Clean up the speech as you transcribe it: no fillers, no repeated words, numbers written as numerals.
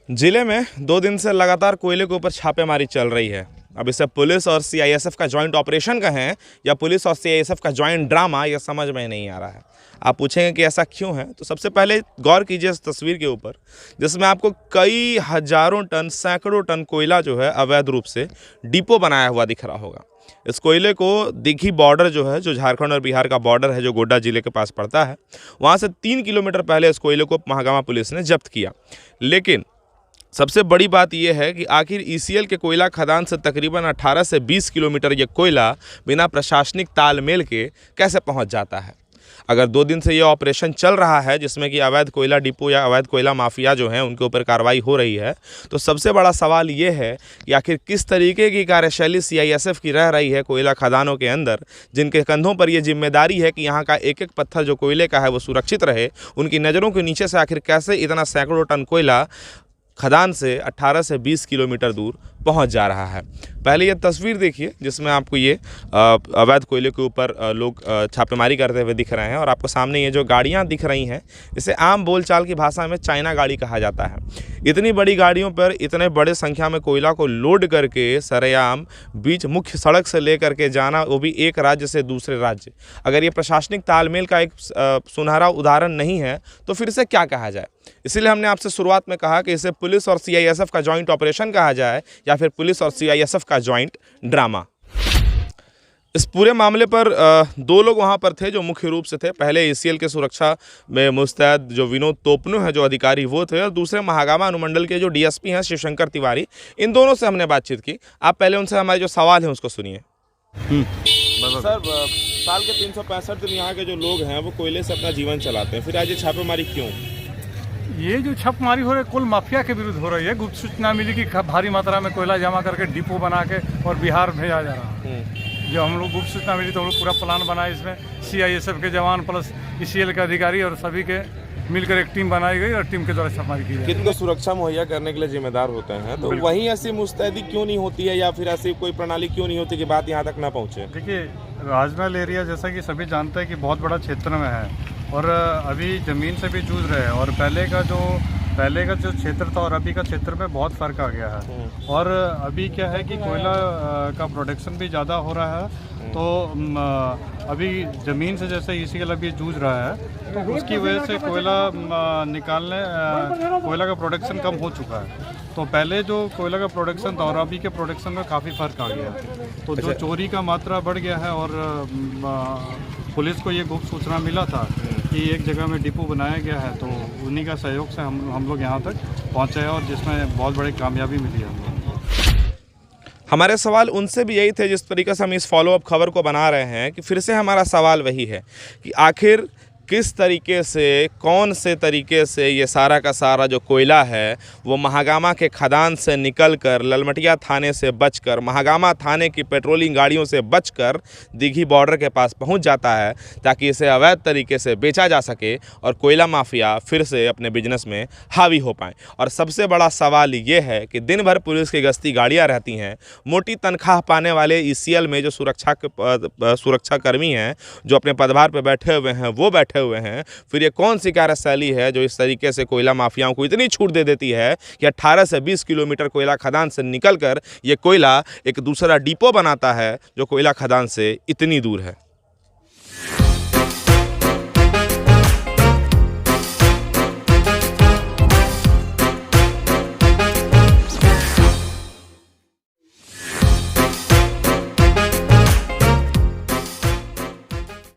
जिले में 2 दिन से लगातार कोयले के ऊपर छापेमारी चल रही है। अब इसे पुलिस और सीआईएसएफ का जॉइंट ऑपरेशन कहें या पुलिस और सीआईएसएफ का जॉइंट ड्रामा, यह समझ में नहीं आ रहा है। आप पूछेंगे कि ऐसा क्यों है, तो सबसे पहले गौर कीजिए इस तस्वीर के ऊपर, जिसमें आपको कई हजारों टन, सैकड़ों टन कोयला जो है अवैध रूप से डिपो बनाया हुआ दिख रहा होगा। इस कोयले को दिघी बॉर्डर जो है, जो झारखंड और बिहार का बॉर्डर है, जो गोड्डा जिले के पास पड़ता है, वहाँ से 3 किलोमीटर पहले इस कोयले को महागामा पुलिस ने जब्त किया। लेकिन सबसे बड़ी बात यह है कि आखिर ईसीएल के कोयला खदान से तकरीबन 18 से 20 किलोमीटर ये कोयला बिना प्रशासनिक तालमेल के कैसे पहुंच जाता है। अगर 2 दिन से ये ऑपरेशन चल रहा है जिसमें कि अवैध कोयला डिपो या अवैध कोयला माफिया जो हैं उनके ऊपर कार्रवाई हो रही है, तो सबसे बड़ा सवाल ये है कि आखिर किस तरीके की कार्यशैली सीआईएसएफ की रह रही है कोयला खदानों के अंदर, जिनके कंधों पर ये जिम्मेदारी है कि यहाँ का एक एक पत्थर जो कोयले का है वो सुरक्षित रहे। उनकी नज़रों के नीचे से आखिर कैसे इतना सैकड़ों टन कोयला खदान से 18 से 20 किलोमीटर दूर पहुंच जा रहा है। पहले ये तस्वीर देखिए जिसमें आपको ये अवैध कोयले के ऊपर लोग छापेमारी करते हुए दिख रहे हैं, और आपको सामने ये जो गाड़ियां दिख रही हैं, इसे आम बोलचाल की भाषा में चाइना गाड़ी कहा जाता है। इतनी बड़ी गाड़ियों पर इतने बड़े संख्या में कोयला को लोड करके सरेआम बीच मुख्य सड़क से लेकर के जाना, वो भी एक राज्य से दूसरे राज्य, अगर ये प्रशासनिक तालमेल का एक सुनहरा उदाहरण नहीं है तो फिर से क्या कहा जाए। इसीलिए हमने आपसे शुरुआत में कहा कि इसे पुलिस और सीआईएसएफ का जॉइंट ऑपरेशन कहा जाए या फिर पुलिस और सीआईएसएफ का जॉइंट ड्रामा। इस पूरे मामले पर 2 लोग वहां पर थे जो मुख्य रूप से थे। पहले ईसीएल के सुरक्षा में मुस्तैद जो विनोद तोपनो है, जो अधिकारी, वो थे, और दूसरे महागामा अनुमंडल के जो डीएसपी हैं शिवशंकर तिवारी। इन दोनों से हमने बातचीत की। आप पहले उनसे हमारे जो सवाल है उसको सुनिए। सर, साल के 365 दिन यहाँ के जो लोग हैं वो कोयले से अपना जीवन चलाते हैं, फिर आज ये छापेमारी क्यों? ये जो छापेमारी हो रही है कुल माफिया के विरुद्ध हो रही है। गुप्त सूचना मिली कि भारी मात्रा में कोयला जमा करके डिपो बना के और बिहार भेजा जा रहा है। जो हम लोग गुप्त सूचना मिली तो हम लोग पूरा प्लान बनाए, इसमें सीआईएसएफ के जवान प्लस ईसीएल के अधिकारी और सभी के मिलकर एक टीम बनाई गई और टीम के द्वारा छापेमारी की गई। किनको सुरक्षा मुहैया करने के लिए जिम्मेदार होते हैं, तो वहीं ऐसी मुस्तैदी क्यों नहीं होती है या फिर ऐसी कोई प्रणाली क्यों नहीं होती कि बात यहाँ तक ना पहुँचे? देखिए, राजमहल एरिया जैसा कि सभी जानते हैं कि बहुत बड़ा क्षेत्र में है और अभी ज़मीन से भी जूझ रहे हैं, और पहले का जो क्षेत्र था और अभी का क्षेत्र में बहुत फ़र्क आ गया है। और अभी क्या है कि कोयला का प्रोडक्शन भी ज़्यादा हो रहा है, तो अभी ज़मीन से जैसे ईसीएल अभी जूझ रहा है, तो उसकी वजह से कोयला का प्रोडक्शन कम हो चुका है। तो पहले जो कोयला का प्रोडक्शन था और अभी के प्रोडक्शन में काफ़ी फ़र्क आ गया है। तो जो चोरी का मात्रा बढ़ गया है, और पुलिस को ये गुप्त सूचना मिला था कि एक जगह में डिपो बनाया गया है, तो उन्हीं का सहयोग से हम लोग यहाँ तक पहुँचे हैं, और जिसमें बहुत बड़ी कामयाबी मिली है हम लोग। हमारे सवाल उनसे भी यही थे, जिस तरीके से हम इस फॉलोअप खबर को बना रहे हैं, कि फिर से हमारा सवाल वही है कि आखिर किस तरीके से, कौन से तरीके से ये सारा का सारा जो कोयला है वो महागामा के खदान से निकलकर ललमटिया थाने से बचकर, महागामा थाने की पेट्रोलिंग गाड़ियों से बचकर दिघी बॉर्डर के पास पहुंच जाता है, ताकि इसे अवैध तरीके से बेचा जा सके और कोयला माफिया फिर से अपने बिजनेस में हावी हो पाए। और सबसे बड़ा सवाल ये है कि दिन भर पुलिस की गश्ती गाड़ियाँ रहती हैं, मोटी तनख्वाह पाने वाले ईसीएल में जो सुरक्षाकर्मी हैं, जो अपने पदभार पर बैठे हुए हैं, वो बैठे हुए हैं। फिर ये कौन सी कार्यशैली है जो इस तरीके से कोयला माफियाओं को इतनी छूट दे देती है कि 18 से 20 किलोमीटर कोयला खदान से निकलकर ये कोयला एक दूसरा डिपो बनाता है जो कोयला खदान से इतनी दूर है।